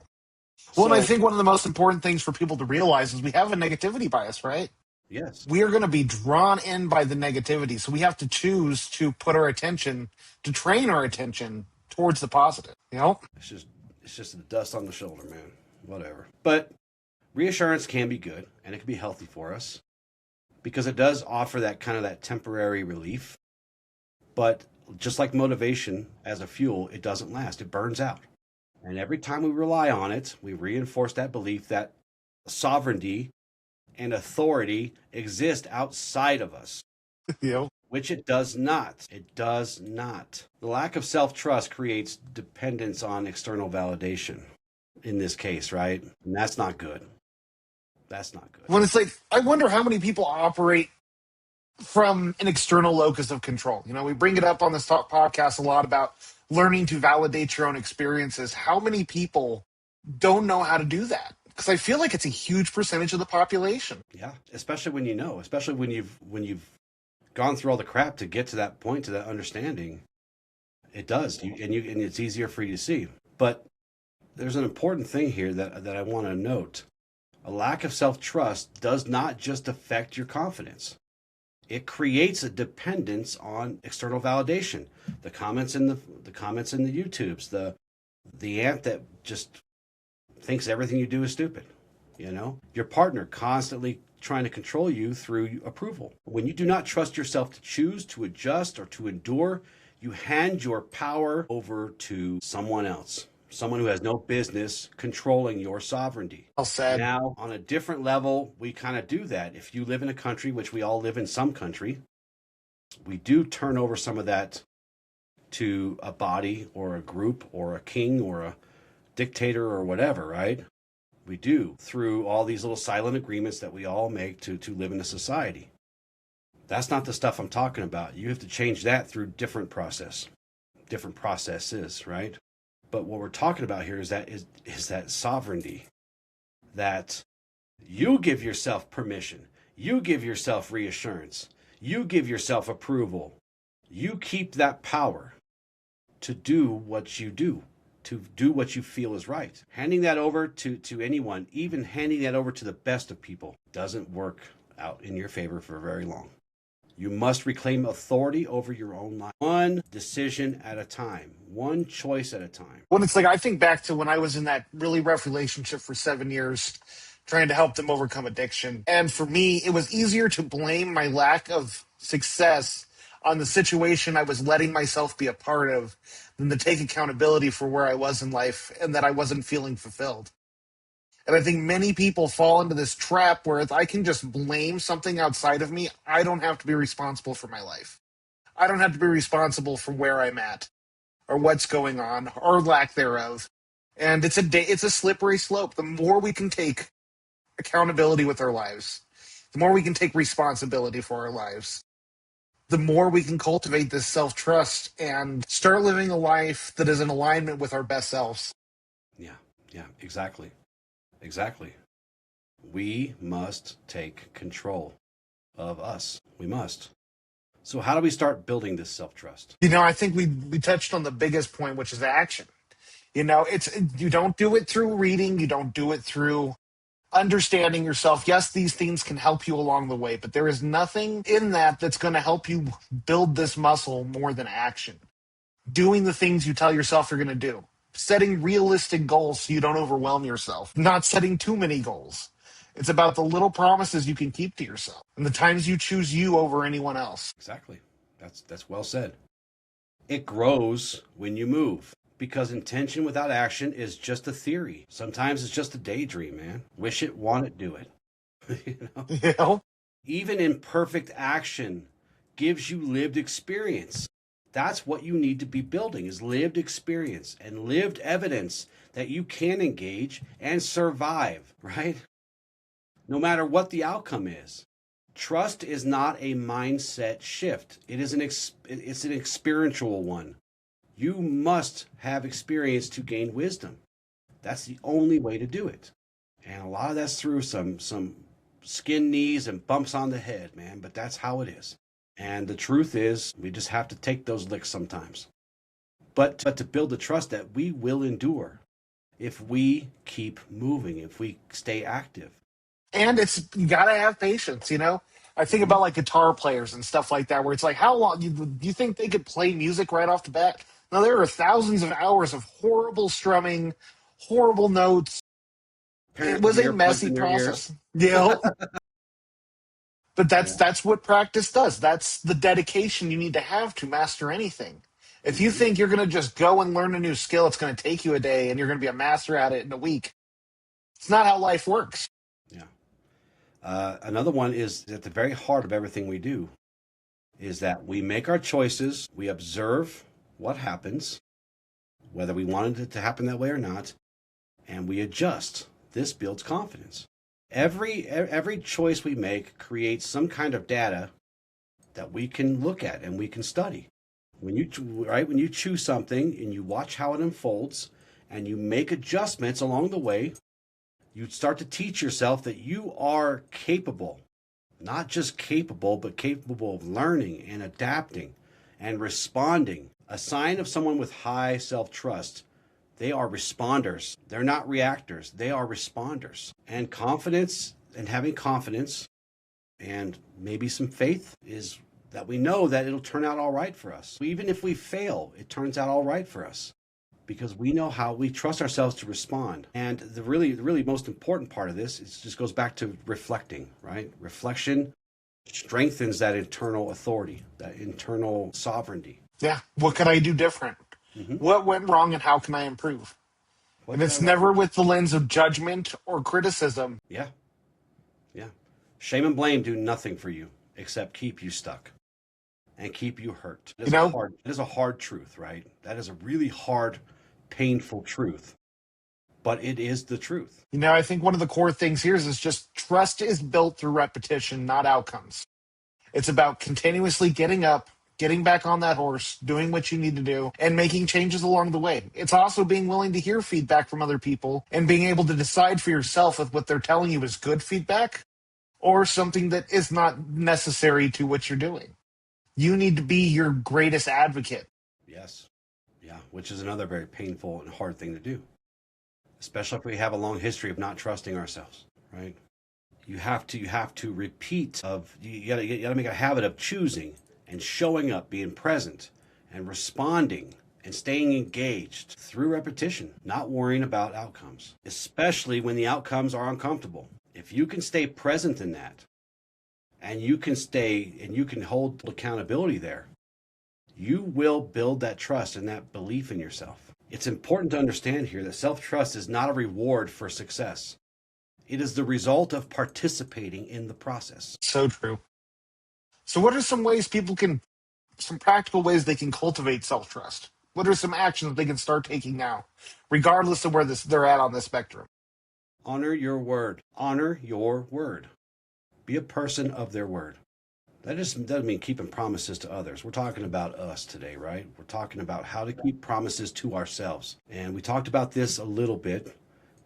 Well, and I think one of the most important things for people to realize is we have a negativity bias, right? Yes. We are going to be drawn in by the negativity. So we have to choose to put our attention, to train our attention towards the positive, It's just the dust on the shoulder, man. Whatever. But reassurance can be good, and it can be healthy for us, because it does offer that kind of that temporary relief. But just like motivation as a fuel, it doesn't last. It burns out. And every time we rely on it, we reinforce that belief that sovereignty and authority exist outside of us. Which it does not. It does not. The lack of self-trust creates dependence on external validation in this case, right? And that's not good. That's not good. When it's like, I wonder how many people operate from an external locus of control. We bring it up on this podcast a lot about learning to validate your own experiences. How many people don't know how to do that? Because I feel like it's a huge percentage of the population. Yeah, especially when when you've gone through all the crap to get to that point, to that understanding. It does, and it's easier for you to see. But there's an important thing here that I want to note. A lack of self-trust does not just affect your confidence. It creates a dependence on external validation. The comments in the YouTubes, the aunt that just thinks everything you do is stupid. Your partner constantly trying to control you through approval. When you do not trust yourself to choose, to adjust, or to endure, you hand your power over to someone else. someone who has no business controlling your sovereignty. Well said. Now, on a different level, we kind of do that. If you live in a country, which we all live in some country, we do turn over some of that to a body or a group or a king or a dictator or whatever, right? We do through all these little silent agreements that we all make to live in a society. That's not the stuff I'm talking about. You have to change that through different processes, right? But what we're talking about here is that sovereignty, that you give yourself permission, you give yourself reassurance, you give yourself approval, you keep that power to do what you do, to do what you feel is right. Handing that over to anyone, even handing that over to the best of people, doesn't work out in your favor for very long. You must reclaim authority over your own life. One decision at a time, one choice at a time. When it's like, I think back to when I was in that really rough relationship for 7 years, trying to help them overcome addiction. And for me, it was easier to blame my lack of success on the situation I was letting myself be a part of than to take accountability for where I was in life and that I wasn't feeling fulfilled. And I think many people fall into this trap where if I can just blame something outside of me, I don't have to be responsible for my life. I don't have to be responsible for where I'm at or what's going on or lack thereof. And it's a slippery slope. The more we can take accountability with our lives, the more we can take responsibility for our lives, the more we can cultivate this self-trust and start living a life that is in alignment with our best selves. Yeah, exactly. We must take control of us. We must. So how do we start building this self-trust? I think we touched on the biggest point, which is action. You don't do it through reading, you don't do it through understanding yourself. Yes, these things can help you along the way, but there is nothing in that that's going to help you build this muscle more than action. Doing the things you tell yourself you're going to do. Setting realistic goals so you don't overwhelm yourself. Not setting too many goals. It's about the little promises you can keep to yourself and the times you choose you over anyone else. Exactly. That's well said. It grows when you move, because intention without action is just a theory. Sometimes it's just a daydream, man. Wish it, want it, do it. Even imperfect action gives you lived experience. That's what you need to be building, is lived experience and lived evidence that you can engage and survive, right? No matter what the outcome is. Trust is not a mindset shift. It's an experiential one. You must have experience to gain wisdom. That's the only way to do it. And a lot of that's through some skin knees and bumps on the head, man, but that's how it is. And the truth is, we just have to take those licks sometimes. But to build the trust that we will endure if we keep moving, if we stay active. And you got to have patience, I think about like guitar players and stuff like that, where it's like, how long do you think they could play music right off the bat? Now, there are thousands of hours of horrible strumming, horrible notes. It was a messy process. But that's what practice does. That's the dedication you need to have to master anything. If you think you're going to just go and learn a new skill, it's going to take you a day and you're going to be a master at it in a week. It's not how life works. Yeah. Another one is at the very heart of everything we do is that we make our choices, we observe what happens, whether we wanted it to happen that way or not, and we adjust. This builds confidence. Every choice we make creates some kind of data that we can look at and we can study. When you choose something and you watch how it unfolds and you make adjustments along the way, you start to teach yourself that you are capable, not just capable, but capable of learning and adapting and responding. A sign of someone with high self-trust: they are responders. They're not reactors. They are responders. And confidence, and having confidence and maybe some faith, is that we know that it'll turn out all right for us. Even if we fail, it turns out all right for us because we know how we trust ourselves to respond. And the really most important part of this just goes back to reflecting, right? Reflection strengthens that internal authority, that internal sovereignty. Yeah. What can I do different? What went wrong and how can I improve? What And did I it's write? never with the lens of judgment or criticism. Yeah, yeah. Shame and blame do nothing for you except keep you stuck and keep you hurt. It You is a know, hard, it is a hard truth, right? That is a really hard, painful truth, but it is the truth. I think one of the core things here is just trust is built through repetition, not outcomes. It's about continuously getting up, getting back on that horse, doing what you need to do, and making changes along the way. It's also being willing to hear feedback from other people and being able to decide for yourself if what they're telling you is good feedback or something that is not necessary to what you're doing. You need to be your greatest advocate. Yes. Yeah, which is another very painful and hard thing to do, especially if we have a long history of not trusting ourselves, right? You have to repeat of you gotta make a habit of choosing and showing up, being present and responding and staying engaged through repetition, not worrying about outcomes, especially when the outcomes are uncomfortable. If you can stay present in that and you can hold accountability there, you will build that trust and that belief in yourself. It's important to understand here that self-trust is not a reward for success. It is the result of participating in the process. So true. So, what are some practical ways they can cultivate self trust? What are some actions they can start taking now, regardless of where they're at on the spectrum? Honor your word. Honor your word. Be a person of their word. That just doesn't mean keeping promises to others. We're talking about us today, right? We're talking about how to keep promises to ourselves. And we talked about this a little bit,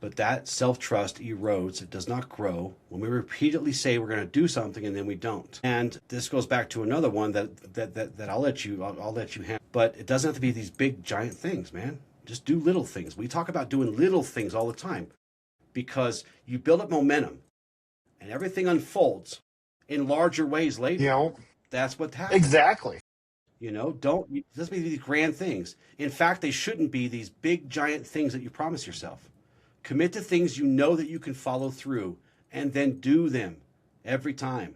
but that self-trust erodes. It does not grow when we repeatedly say we're going to do something and then we don't. And this goes back to another one that I'll let you handle. But it doesn't have to be these big giant things, man. Just do little things. We talk about doing little things all the time because you build up momentum and everything unfolds in larger ways later. That's what happens. Exactly. Don't it doesn't be these grand things. In fact, they shouldn't be these big giant things that you promise yourself. Commit to things you know that you can follow through and then do them every time,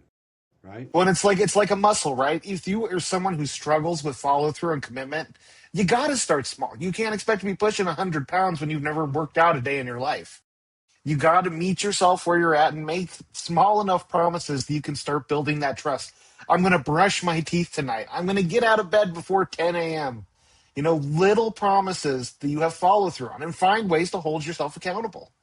right? Well, it's like a muscle, right? If you are someone who struggles with follow through and commitment, you got to start small. You can't expect to be pushing 100 pounds when you've never worked out a day in your life. You got to meet yourself where you're at and make small enough promises that you can start building that trust. I'm going to brush my teeth tonight. I'm going to get out of bed before 10 a.m. Little promises that you have follow through on and find ways to hold yourself accountable.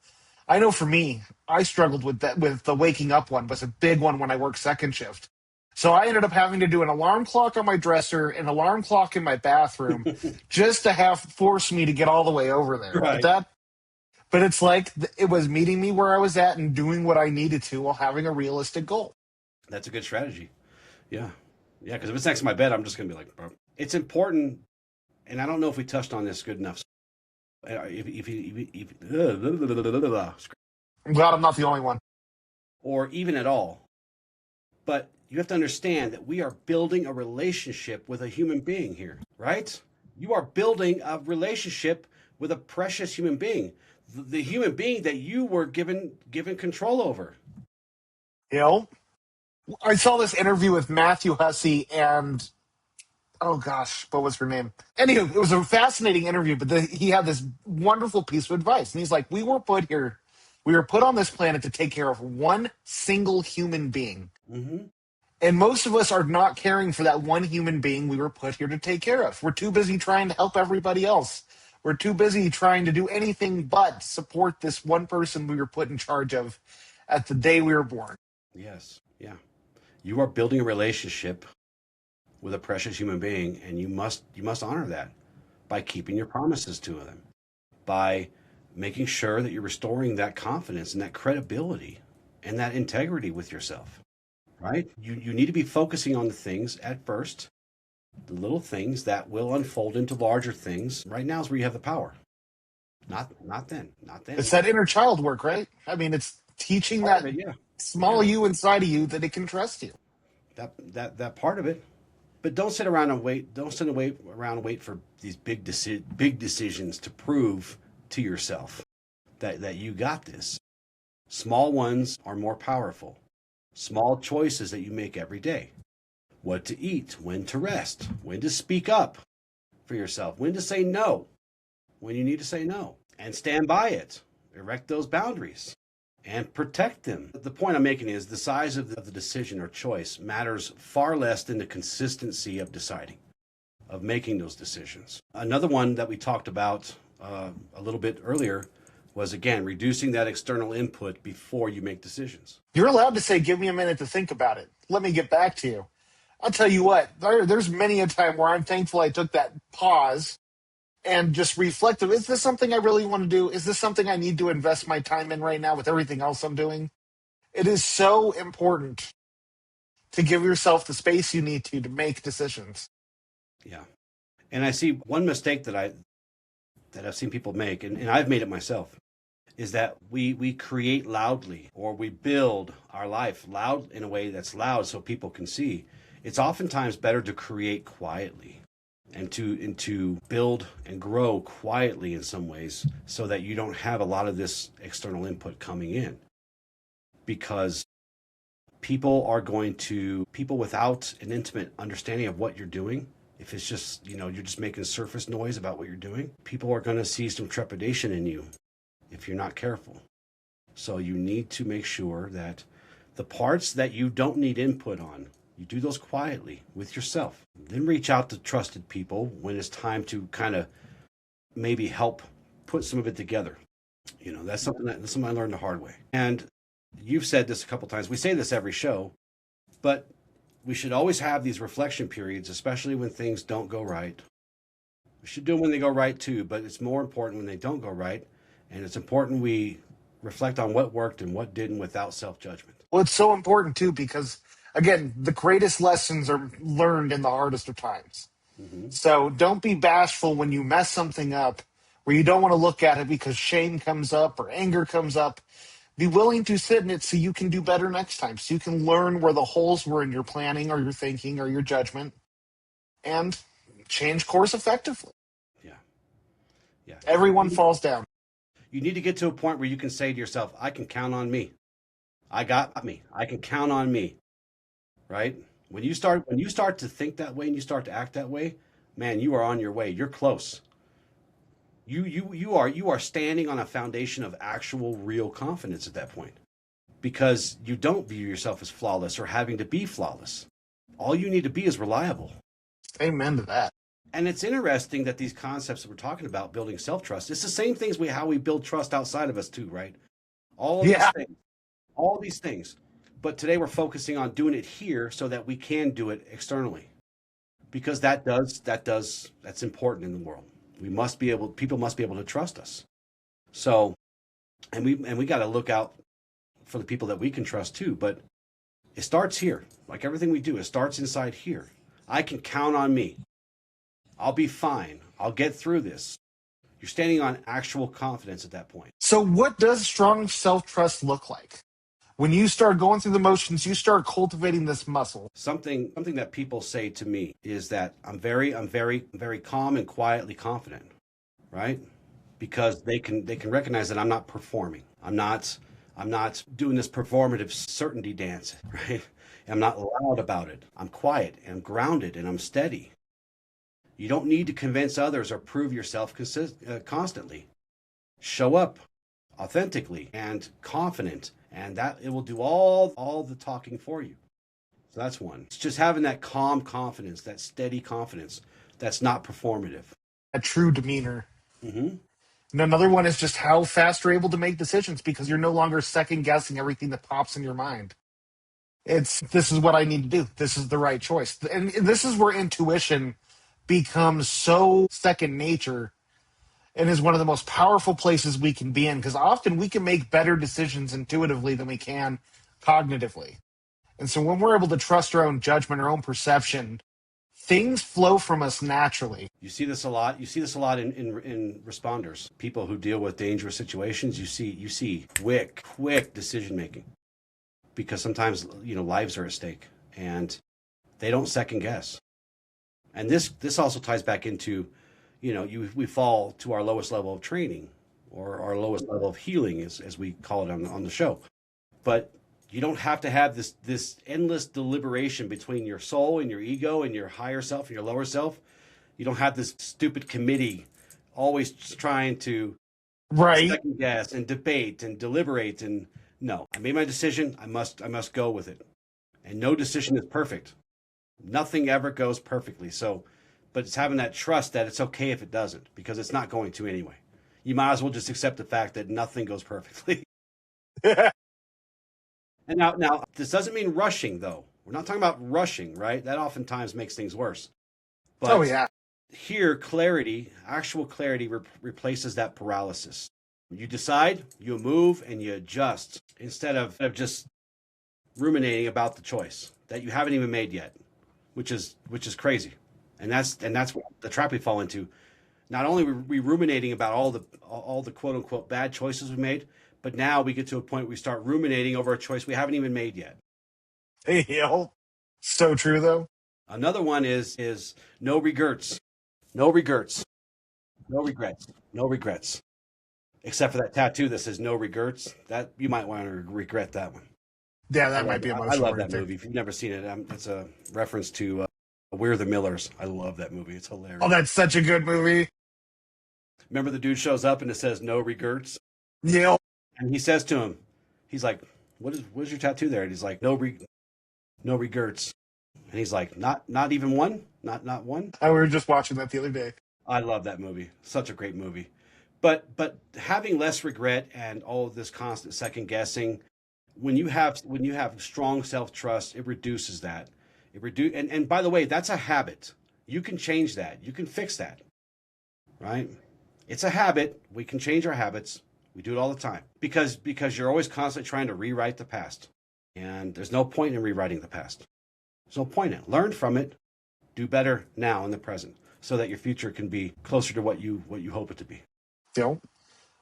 I know for me, I struggled with that, with the waking up one was a big one when I worked second shift. So I ended up having to do an alarm clock on my dresser, an alarm clock in my bathroom, just to have force me to get all the way over there. Right. But it's like it was meeting me where I was at and doing what I needed to while having a realistic goal. That's a good strategy. Yeah. Yeah, because if it's next to my bed, I'm just going to be like, bro. It's important, and I don't know if we touched on this good enough. If I'm glad I'm not the only one. or even at all. But you have to understand that we are building a relationship with a human being here, right? You are building a relationship with a precious human being, the human being that you were given control over. I saw this interview with Matthew Hussey and oh gosh, what was her name? Anywho, it was a fascinating interview, but he had this wonderful piece of advice. And he's like, we were put on this planet to take care of one single human being. Mm-hmm. And most of us are not caring for that one human being we were put here to take care of. We're too busy trying to help everybody else. We're too busy trying to do anything but support this one person we were put in charge of at the day we were born. Yes. Yeah. You are building a relationship with a precious human being, and you must honor that by keeping your promises to them, by making sure that you're restoring that confidence and that credibility and that integrity with yourself, right? You need to be focusing on the things at first, the little things that will unfold into larger things. Right now is where you have the power. Not then. It's that inner child work, right? I mean, it's teaching Part that of it, yeah. small you inside of you that it can trust you. That part of it. But don't sit around and wait. Don't sit around and wait for these big decisions to prove to yourself that you got this. Small ones are more powerful. Small choices that you make every day. What to eat, when to rest, when to speak up for yourself, when to say no, when you need to say no. and stand by it. Erect those boundaries and protect them. The point I'm making is the size of the decision or choice matters far less than the consistency of deciding, of making those decisions. Another one that we talked about a little bit earlier was, again, reducing that external input before you make decisions. You're allowed to say, give me a minute to think about it. Let me get back to you. I'll tell you what, there's many a time where I'm thankful I took that pause and just reflected. Is this something I really want to do? Is this something I need to invest my time in right now with everything else I'm doing? It is so important to give yourself the space you need to make decisions. Yeah. And I see one mistake that I've seen people make, and I've made it myself, is that we create loudly, or we build our life loud in a way that's loud so people can see. It's oftentimes better to create quietly and to build and grow quietly in some ways, so that you don't have a lot of this external input coming in. Because people without an intimate understanding of what you're doing, if it's just, you're just making surface noise about what you're doing, people are going to see some trepidation in you if you're not careful. So you need to make sure that the parts that you don't need input on, you do those quietly with yourself. Then reach out to trusted people when it's time to kind of maybe help put some of it together. That's something I learned the hard way. And you've said this a couple times. We say this every show, but we should always have these reflection periods, especially when things don't go right. We should do them when they go right too, but it's more important when they don't go right. And it's important we reflect on what worked and what didn't without self-judgment. Well, it's so important too, because again, the greatest lessons are learned in the hardest of times. Mm-hmm. So don't be bashful when you mess something up where you don't want to look at it because shame comes up or anger comes up. Be willing to sit in it so you can do better next time, so you can learn where the holes were in your planning or your thinking or your judgment and change course effectively. Yeah. Everyone falls down. You need to get to a point where you can say to yourself, I can count on me. I got me. I can count on me. Right? When you start to think that way and you start to act that way, man, you are on your way. You're close. You are standing on a foundation of actual real confidence at that point, because you don't view yourself as flawless or having to be flawless. All you need to be is reliable. Amen to that. And it's interesting that these concepts that we're talking about, building self-trust, it's the same things how we build trust outside of us too, right? All these things. But today we're focusing on doing it here so that we can do it externally, because that's important in the world. People must be able to trust us. So, and we got to look out for the people that we can trust too. But it starts here. Like everything we do, it starts inside here. I can count on me. I'll be fine. I'll get through this. You're standing on actual confidence at that point. So what does strong self-trust look like? When you start going through the motions, you start cultivating this muscle. Something that people say to me is that I'm very, very calm and quietly confident, right? Because they can recognize that I'm not performing. I'm not doing this performative certainty dance, right? I'm not loud about it. I'm quiet and grounded and I'm steady. You don't need to convince others or prove yourself constantly. Show up authentically and confident, and that it will do all the talking for you. So that's one. It's just having that calm confidence, that steady confidence that's not performative. A true demeanor. Mm-hmm. And another one is just how fast you're able to make decisions, because you're no longer second guessing everything that pops in your mind. This is what I need to do. This is the right choice. And this is where intuition becomes so second nature and is one of the most powerful places we can be in, because often we can make better decisions intuitively than we can cognitively. And so when we're able to trust our own judgment, our own perception, things flow from us naturally. You see this a lot. You see this a lot in responders, people who deal with dangerous situations. You see quick decision making, because sometimes lives are at stake and they don't second guess. And this also ties back into, we fall to our lowest level of training, or our lowest level of healing, as we call it on the show. But you don't have to have this endless deliberation between your soul and your ego and your higher self and your lower self. You don't have this stupid committee always trying to Right. second guess and debate and deliberate. And no, I made my decision. I must go with it. And no decision is perfect. Nothing ever goes perfectly. So, but it's having that trust that it's okay if it doesn't, because it's not going to anyway. You might as well just accept the fact that nothing goes perfectly. And now this doesn't mean rushing, though. We're not talking about rushing, right? That oftentimes makes things worse. But Oh, yeah. here, clarity, actual clarity, replaces that paralysis. You decide, you move, and you adjust instead of just ruminating about the choice that you haven't even made yet, which is crazy. And that's the trap we fall into. Not only are we ruminating about all the quote unquote bad choices we made, but now we get to a point where we start ruminating over a choice we haven't even made yet. So true, though. Another one is no regrets. No regrets. No regrets. No regrets. Except for that tattoo that says no regrets. That you might want to regret that one. Yeah, that might be I emotional. love that movie. If you've never seen it, it's a reference to We're the Millers. I love that movie. It's hilarious. Oh, that's such a good movie. Remember the dude shows up and it says no regrets? Yeah. And he says to him, he's like, what's your tattoo there? And he's like, no regrets. And he's like, not even one? Not one? We were just watching that the other day. I love that movie. Such a great movie. But having less regret and all of this constant second guessing, when you have strong self-trust, it reduces that. And by the way, that's a habit. You can change that. You can fix that. Right? It's a habit. We can change our habits. We do it all the time. Because you're always constantly trying to rewrite the past. And there's no point in rewriting the past. There's no point in it. Learn from it. Do better now in the present, so that your future can be closer to what you hope it to be. Well,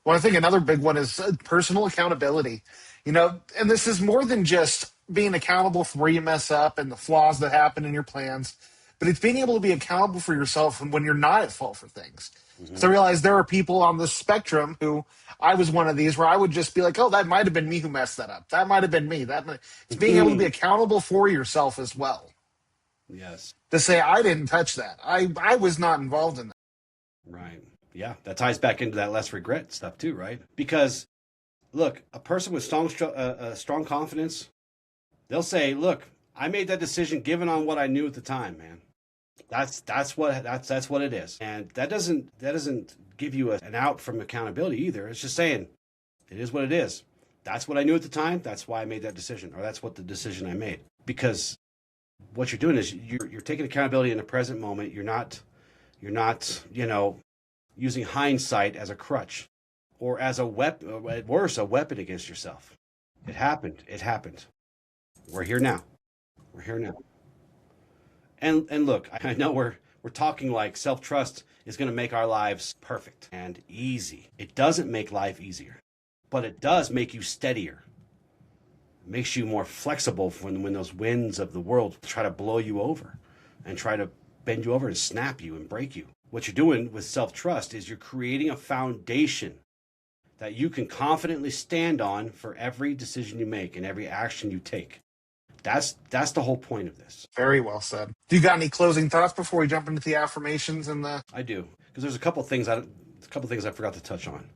I think another big one is personal accountability. And this is more than just being accountable for where you mess up and the flaws that happen in your plans, but it's being able to be accountable for yourself when you're not at fault for things. Mm-hmm. So I realize there are people on this spectrum who I was one of these where I would just be like, oh, that might have been me who messed that up. That might have been me. It's being able to be accountable for yourself as well. Yes. To say, I didn't touch that. I was not involved in that. Right. Yeah. That ties back into that less regret stuff too, right? Because, look, a person with strong confidence, they'll say, look, I made that decision given on what I knew at the time, man. That's what it is. And that doesn't give you an out from accountability either. It's just saying it is what it is. That's what I knew at the time. That's why I made that decision, or that's what the decision I made. Because what you're doing is you're taking accountability in the present moment. You're not, using hindsight as a crutch or as a weapon, or at worse, a weapon against yourself. It happened. We're here now. And look, I know we're talking like self-trust is going to make our lives perfect and easy. It doesn't make life easier, but it does make you steadier. It makes you more flexible when those winds of the world try to blow you over and try to bend you over and snap you and break you. What you're doing with self-trust is you're creating a foundation that you can confidently stand on for every decision you make and every action you take. That's the whole point of this. Very well said. Do you got any closing thoughts before we jump into the affirmations and the? I do, because there's a couple things I forgot to touch on.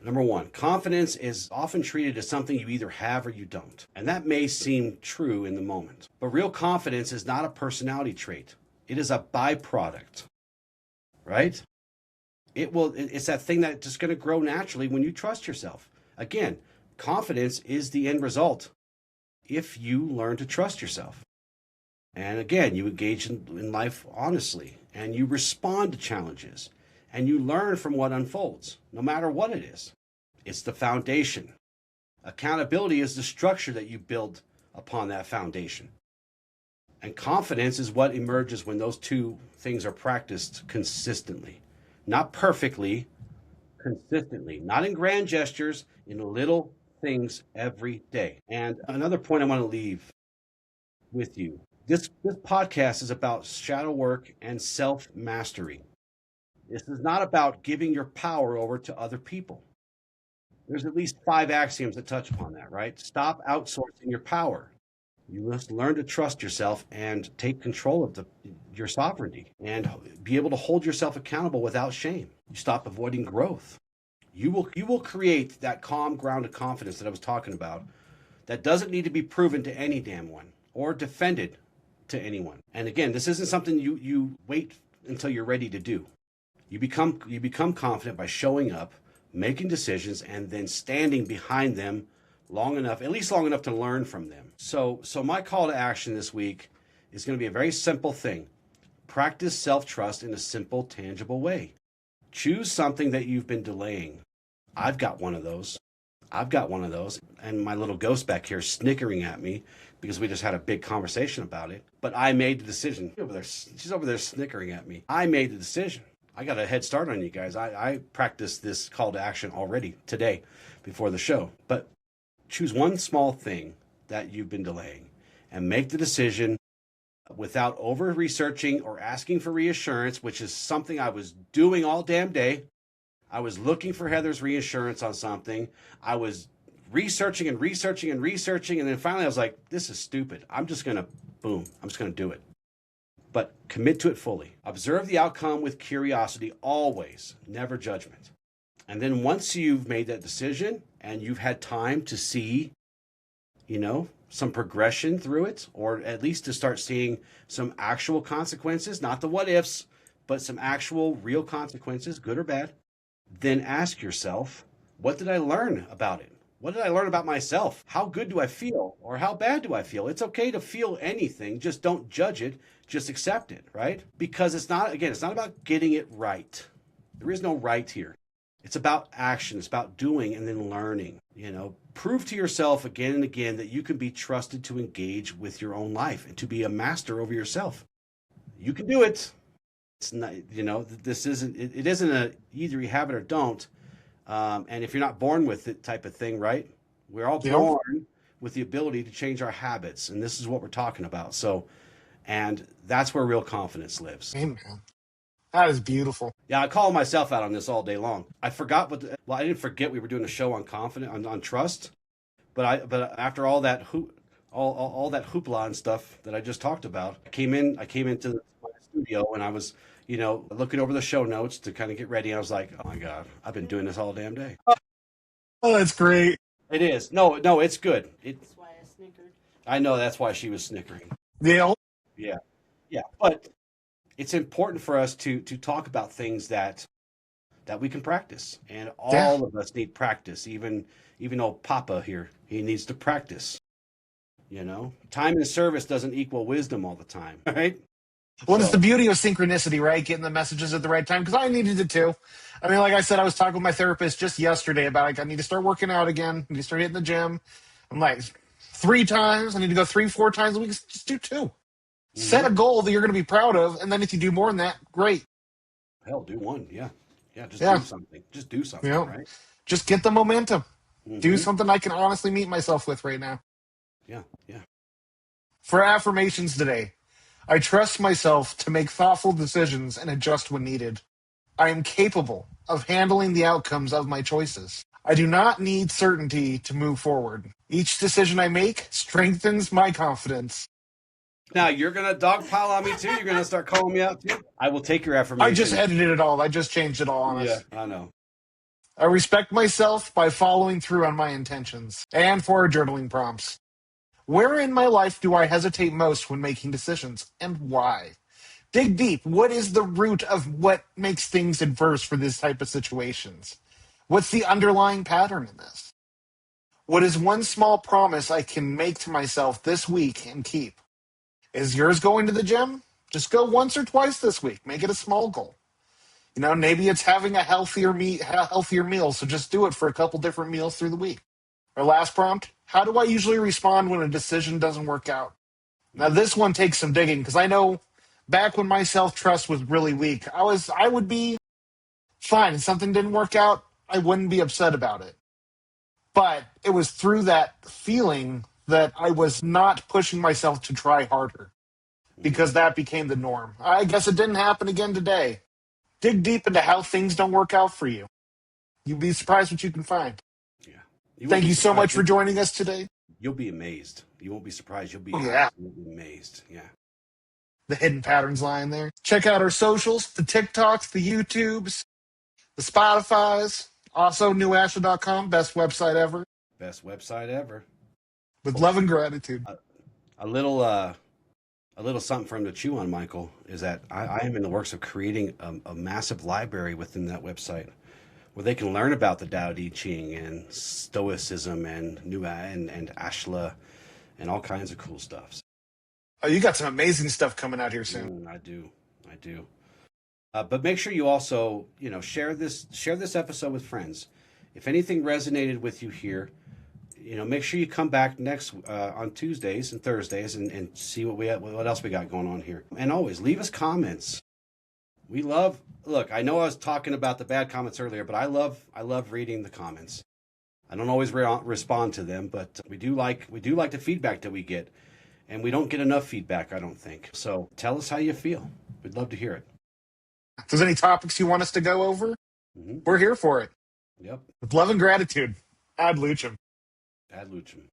Number one, confidence is often treated as something you either have or you don't. And that may seem true in the moment. But real confidence is not a personality trait. It is a byproduct, right? It's that thing that's just going to grow naturally when you trust yourself. Again, confidence is the end result if you learn to trust yourself. And again, you engage in life honestly, and you respond to challenges, and you learn from what unfolds, no matter what it is. It's the foundation. Accountability is the structure that you build upon that foundation. And confidence is what emerges when those two things are practiced consistently. Not perfectly, consistently. Not in grand gestures, in little things every day. And another point I want to leave with you. This podcast is about shadow work and self-mastery. This is not about giving your power over to other people. There's at least 5 axioms that touch upon that, right? Stop outsourcing your power. You must learn to trust yourself and take control of your sovereignty and be able to hold yourself accountable without shame. You stop avoiding growth. You will create that calm ground of confidence that I was talking about that doesn't need to be proven to any damn one or defended to anyone. And again, this isn't something you wait until you're ready to do. You become confident by showing up, making decisions, and then standing behind them long enough, at least long enough to learn from them. So my call to action this week is going to be a very simple thing. Practice self-trust in a simple, tangible way. Choose something that you've been delaying. I've got one of those. And my little ghost back here snickering at me because we just had a big conversation about it. But I made the decision. She's over there snickering at me. I made the decision. I got a head start on you guys. I practiced this call to action already today before the show. But choose one small thing that you've been delaying and make the decision without over researching or asking for reassurance, which is something I was doing all damn day. I was looking for Heather's reassurance on something. I was researching, and then finally I was like, this is stupid. I'm just going to do it. But commit to it fully. Observe the outcome with curiosity always, never judgment. And then once you've made that decision and you've had time to see, some progression through it, or at least to start seeing some actual consequences, not the what ifs, but some actual real consequences, good or bad, then ask yourself, what did I learn about it? What did I learn about myself? How good do I feel? Or how bad do I feel? It's okay to feel anything. Just don't judge it. Just accept it, right? Because it's not about getting it right. There is no right here. It's about action. It's about doing and then learning. Prove to yourself again and again that you can be trusted to engage with your own life and to be a master over yourself. You can do it. It's not, this isn't, it isn't a either you have it or don't. And if you're not born with it type of thing, right? We're all born with the ability to change our habits. And this is what we're talking about. And that's where real confidence lives. Amen. That is beautiful. Yeah, I call myself out on this all day long. I forgot I didn't forget we were doing a show on on trust. But after all that all that hoopla and stuff that I just talked about, I came into the studio and I was, looking over the show notes to kind of get ready. And I was like, oh my God, I've been doing this all damn day. Oh, that's great. It is. No, it's good. That's why I snickered. I know that's why she was snickering. Yeah. Yeah. But it's important for us to talk about things that we can practice. And all of us need practice. Even old Papa here, he needs to practice. Time and service doesn't equal wisdom all the time, right? Well, it's the beauty of synchronicity, right? Getting the messages at the right time, because I needed it too. I mean, like I said, I was talking with my therapist just yesterday about, I need to start working out again. I need to start hitting the gym. I'm like, 3 times. I need to go 3-4 times a week. Just do 2. Mm-hmm. Set a goal that you're going to be proud of, and then if you do more than that, great. Hell, do 1. Yeah. Do something. Just do something, right? Just get the momentum. Mm-hmm. Do something I can honestly meet myself with right now. Yeah. For affirmations today, I trust myself to make thoughtful decisions and adjust when needed. I am capable of handling the outcomes of my choices. I do not need certainty to move forward. Each decision I make strengthens my confidence. Now, you're going to dogpile on me too? You're going to start calling me out too? I will take your affirmation. I just edited it all. I just changed it all on us. Yeah, I know. I respect myself by following through on my intentions. And for our journaling prompts. Where in my life do I hesitate most when making decisions, and why? Dig deep. What is the root of what makes things adverse for this type of situations? What's the underlying pattern in this? What is one small promise I can make to myself this week and keep? Is yours going to the gym? Just go once or twice this week. Make it a small goal. Maybe it's having a healthier meal, so just do it for a couple different meals through the week. Our last prompt, how do I usually respond when a decision doesn't work out? Now, this one takes some digging, because I know back when my self-trust was really weak, I would be fine. If something didn't work out, I wouldn't be upset about it. But it was through that feeling that I was not pushing myself to try harder, because that became the norm. I guess it didn't happen again today. Dig deep into how things don't work out for you. You'd be surprised what you can find. Thank you so much for joining us today. You'll be amazed. You won't be surprised. You'll be absolutely amazed. Yeah. The hidden patterns lying there. Check out our socials, the TikToks, the YouTubes, the Spotifys, Also, newashla.com, best website ever. Best website ever. With love and gratitude. A little something for him to chew on, Michael, is that I am in the works of creating a massive library within that website where they can learn about the Tao Te Ching and Stoicism and and Ashla and all kinds of cool stuff. Oh, you got some amazing stuff coming out here soon. I do. But make sure you also, share this episode with friends. If anything resonated with you here, make sure you come back next on Tuesdays and Thursdays and see what else we got going on here. And always leave us comments. Look, I know I was talking about the bad comments earlier, but I love reading the comments. I don't always respond to them, but we do like the feedback that we get, and we don't get enough feedback, I don't think. So tell us how you feel. We'd love to hear it. If there's any topics you want us to go over, we're here for it. Yep. With love and gratitude. Ad lucem. Ad lucem.